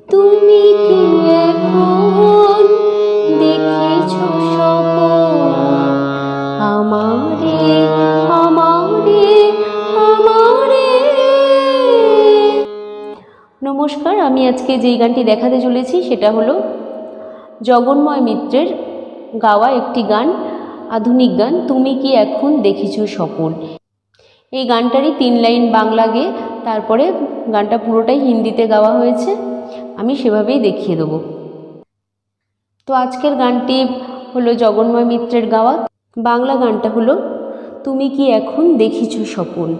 তুমি কি এখন দেখেছো স্বপন আমারে আমারে আমারে। নমস্কার, আমি আজকে যেই গানটি দেখাতে চলেছি সেটা হলো জগন্ময় মিত্রের গাওয়া একটি গান, আধুনিক গান, তুমি কি এখন দেখেছো স্বপন। এই গানটারই 3 লাইন বাংলা গেয়ে তারপরে গানটা পুরোটাই হিন্দিতে গাওয়া হয়েছে। আমি সেভাবেই দেখিয়ে দেবো। তো আজকের গানটি হলো জগন্ময় মিত্রের গাওয়া। বাংলা গানটা হলো তুমি কি এখন দেখেছো স্বপন,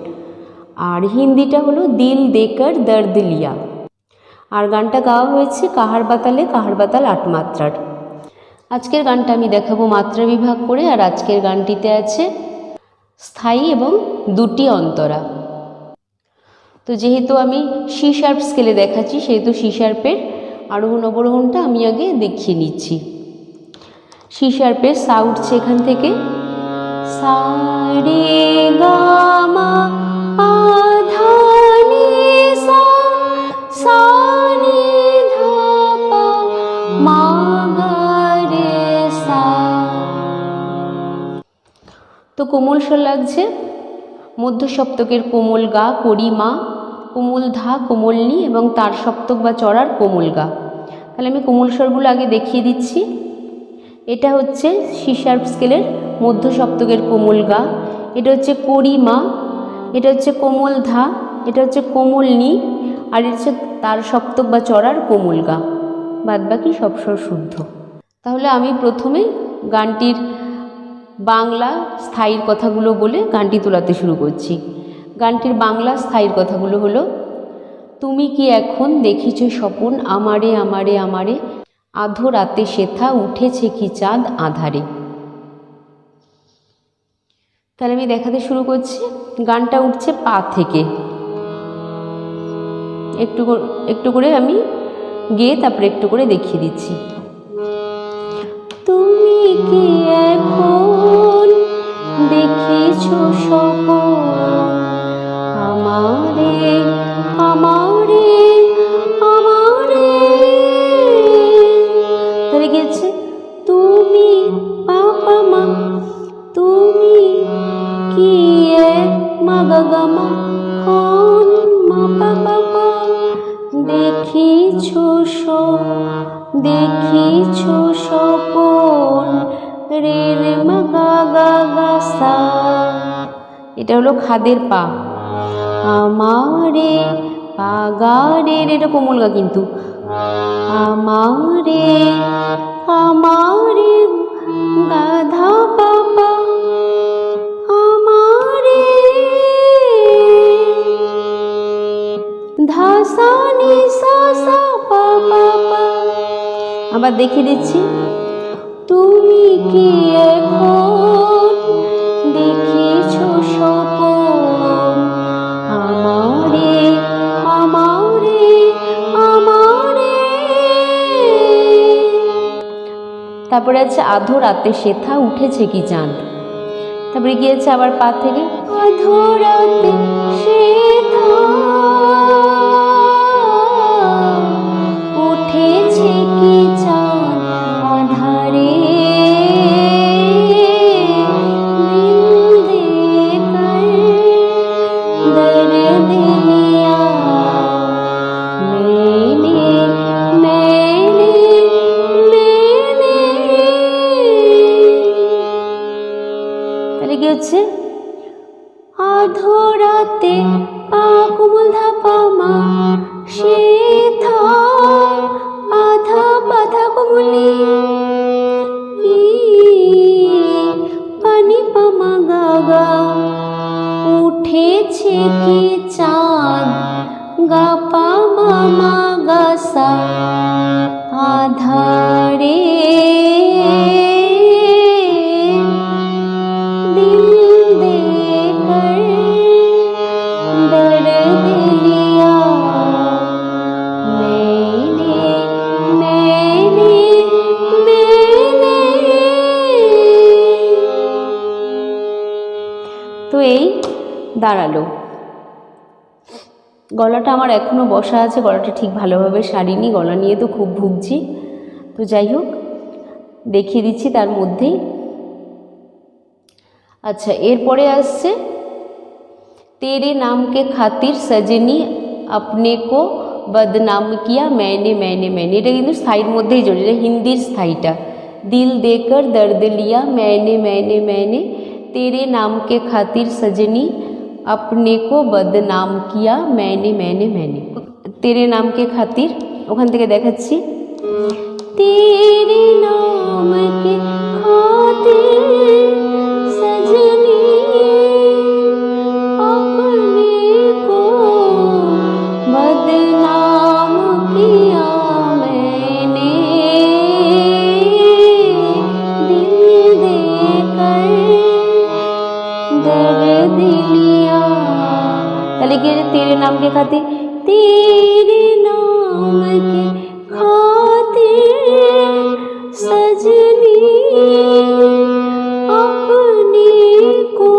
আর হিন্দিটা হলো দিল দেকর দর্দ লিয়া। আর গানটা গাওয়া হয়েছে কাহার বাতালে, কাহার বাতাল 8 মাত্রার। আজকের গানটা আমি দেখাবো মাত্রা বিভাগ করে। আর আজকের গানটিতে আছে স্থায়ী এবং 2টি অন্তরা। তো যেহেতু আমি সি শার্প স্কেলে দেখাচ্ছি, সেহেতু সি শার্পের আরোহণ অবরোহণটা আমি আগে দেখিয়ে নিচ্ছি। সি শার্পের সা উঠছে এখান থেকে, সা রে গা মা পা ধা নি সা, সা নি ধা পা মা গা রে সা। তো কোমল স্বর লাগছে, মধ্য সপ্তকের কোমল গা করি মা, কোমল ধা কোমল নি এবং তার সপ্তক বা চড়ার কোমল গা। তাহলে আমি কোমল স্বরগুলো আগে দেখিয়ে দিচ্ছি। এটা হচ্ছে সি শার্প স্কেলের মধ্য সপ্তকের কোমল গা, এটা হচ্ছে করি মা, এটা হচ্ছে কোমল ধা, এটা হচ্ছে কোমল নি, আর এটা হচ্ছে তার সপ্তক বা চড়ার কোমল গা। বাদ বাকি সব স্বর শুদ্ধ। তাহলে আমি প্রথমে গানটির বাংলা স্থায়ীর কথাগুলো বলে গানটি তোলাতে শুরু করছি। গানটির বাংলা স্থায়ীর কথাগুলো হলো তুমি কি এখন দেখেছো স্বপন আমারে আমারে আমারে, আধো রাতে সেথা উঠেছে কি চাঁদ আধারে। তাহলে আমি দেখাতে শুরু করছি। গানটা উঠছে পা থেকে, একটু করে আমি গেয়ে তারপরে একটু করে দেখিয়ে দিচ্ছি। তুমি কি এখন দেখেছো স্বপন আমারে আমারে আমারে। তাহলে গেছে তুমি পাপা মা, তুমি কি এক মা গা গা মা খন মা পাপা পা, দেখিছো দেখিছো স্বপন রে রে মা গা গা গা সা। এটা হলো খাদের পা। আমারে পা গা রে, এটা কোমল গা কিন্তু, আমারে আমারে গাধা পাপা আমারে ধাসা নি সা সা পা পা পা। আবার দেখিয়ে দিচ্ছি। তুমি কি এখন দেখেছো স্বপন আমারে আমারে আমারে। তারপরে আছে আধো রাতে সেথা উঠেছে কি চাঁদ। তারপরে গিয়েছে আবার পা থেকে, আধো রাতে সেথা উঠেছে কি চাঁদ আধারে, দিল দেকর দর্দ লিয়া मैंने मैंने मैंने। তাহলে কি হচ্ছে আধো রাতে পা কোমল ধা পা মা, সেথা আধা বাধা কোমলি পানি পা মা গা গা, উঠেছে কি চাঁদ গা পা মা মা গা সা আধারে, দিল দেকর দর্দ লিয়া मैंने मैंने मैंने। তো এই দাঁড়ালো। গলাটা আমার এখনও বসা আছে, গলাটা ঠিক ভালোভাবে সারিনি, গলা নিয়ে তো খুব ভুগছি। তো যাই হোক, দেখিয়ে দিচ্ছি তার মধ্যেই। আচ্ছা, এরপরে আসছে তেরে নাম কে খাতির সজনী আপনে কো বদনাম কিয়া मैंने मैंने मैंने, এটা কিন্তু স্থায়ীর মধ্যেই জড়িত, এটা হিন্দির স্থায়ীটা। দিল দেकर दर्द लिया मैंने मैंने मैंने, तेरे नाम के खातिर सजनी अपने को बदनाम किया मैंने मैंने मैंने। तेरे नाम के खातिर ওখান থেকে দেখাচ্ছি। तेरे नाम के खातिर सजनी अपने को बदनाम किया मैंने, दिल देकर दर्द लिया। তাহলে কি तेरे नाम के खातिर, तेरे नाम के खातिर सजनी अपने को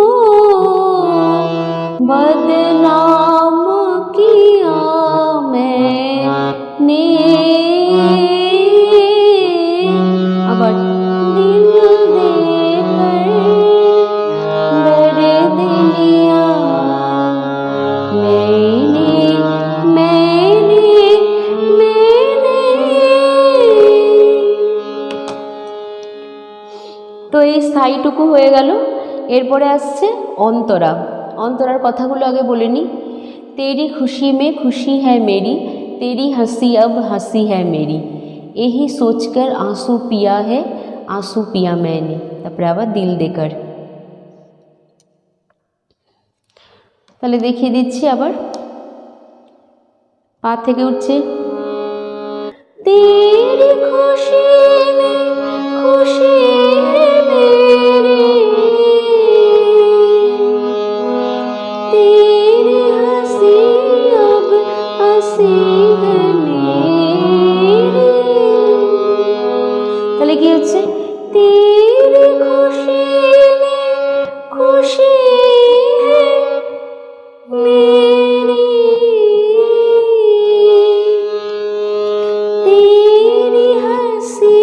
बदनाम किया मैंने, আবার दिल देकर दर्द लिया मैंने मैंने मैंने। তো এই স্থায়ীটুকু হয়ে গেল। এরপরে আসছে অন্তরা। অন্তরার কথাগুলো আগে বলে নিই। तेरी खुशी में खुशी है मेरी, तेरी हंसी अब हंसी है मेरी, यही सोचकर आंसू पिया है आंसू पिया मैंने। তারপরে আবার দিল দেकर। তাহলে দেখিয়ে দিচ্ছি আবার, পা থেকে উঠছে। तेरी खुशी में खुशी है मेरी, तेरी हंसी अब हंसी है मेरी। তাহলে কি হচ্ছে, तेरी खुशी में खुशी है मेरी, तेरी हंसी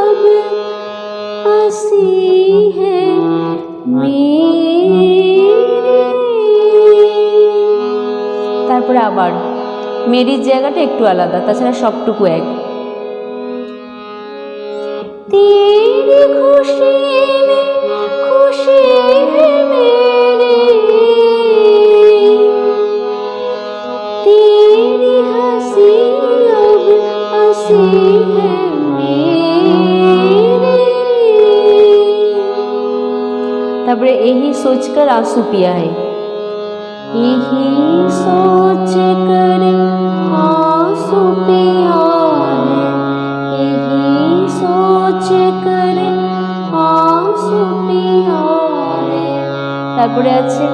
अब हंसी है मेरी। তারপরে আবার মেরির জায়গাটা একটু আলাদা, তাছাড়া সবটুকু এক। तेरी खुशी में खुशी है मेरी, तेरी हंसी अब हंसी है मेरी। তারপরে यही सोचकर आंसू पिया है, यही सोच कर आंसू पिया है, यही सोच कर आंसू पिया है। তারপরে আছে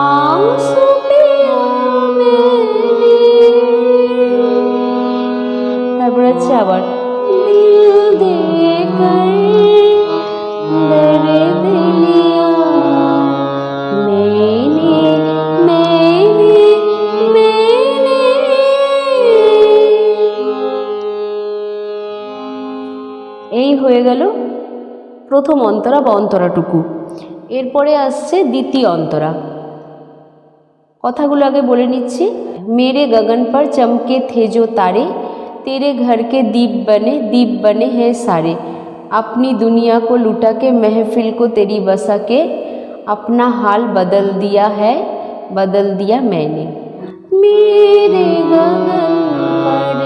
आंसू पिया मैंने, তারপরে আছে আবার दिल देकर दर्द लिया मैंने मैंने मैंने। এই হয়ে গেল প্রথম অন্তরা বা অন্তরাটুকু। এরপরে আসছে দ্বিতীয় অন্তরা। কথাগুলো আগে বলে নিচ্ছি। मेरे गगन पर चमके थे जो तारे, तेरे घर के दीप बने हैं सारे, अपनी दुनिया को लुटा के महफिल को तेरी बसा के, अपना हाल बदल दिया है बदल दिया मैंने। मेरे गगन पर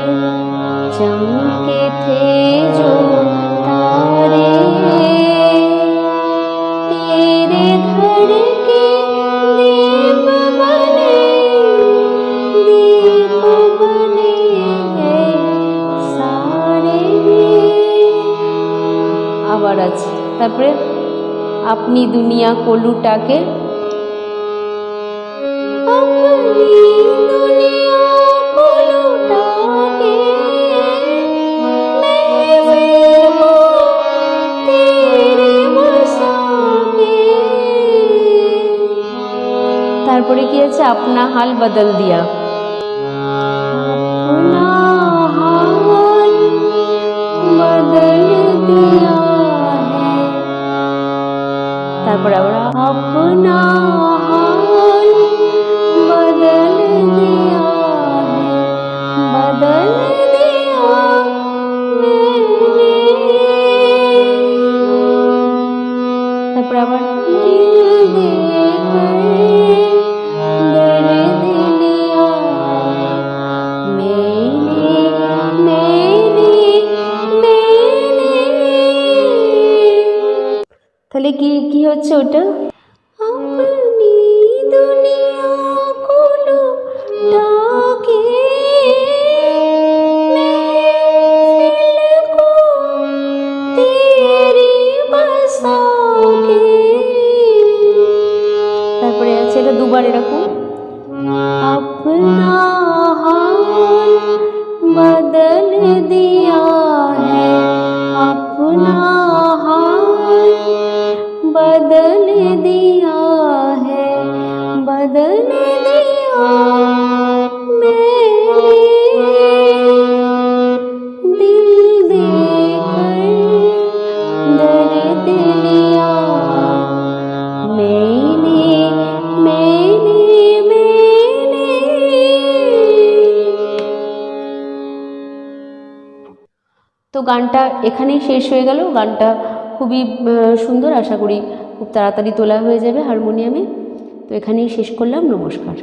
चमके थे जो तारे, तेरे घर के दीप बने हैं सारे। আবার আছে, তারপরে अपनी दुनिया को लुटा के, अपनी दुनिया को लुटा के महफिल को तेरे बसा के। তারপরে কি আছে, আপনা হাল বদল দিয়া, আপনা হাল বদল দিয়া হ্যায়। তারপরে আবার আপনা হাল বদল দিয়া হ্যায়, বদল দিয়া मैंने। তারপরে আবার দিল দেकर दर्द लिया मैंने, मैंने, मैंने। তাহলে কি কি হচ্ছে ওটা, अपनी दुनिया को लुटा के महफिल को तेरी बसा के। তারপরে আছে এটা দুবার এরকম, अपना हाल बदल दिया है, अपना हाल बदल दिया है, बदल दिया मैंने। दिल देकर दर्द लिया मैंने, मैंने, मैंने। তো গানটা এখানেই শেষ হয়ে গেল। গানটা খুবই সুন্দর, আশা করি খুব তাড়াতাড়ি তোলা হয়ে যাবে হারমোনিয়ামে। তো এখানেই শেষ করলাম, নমস্কার।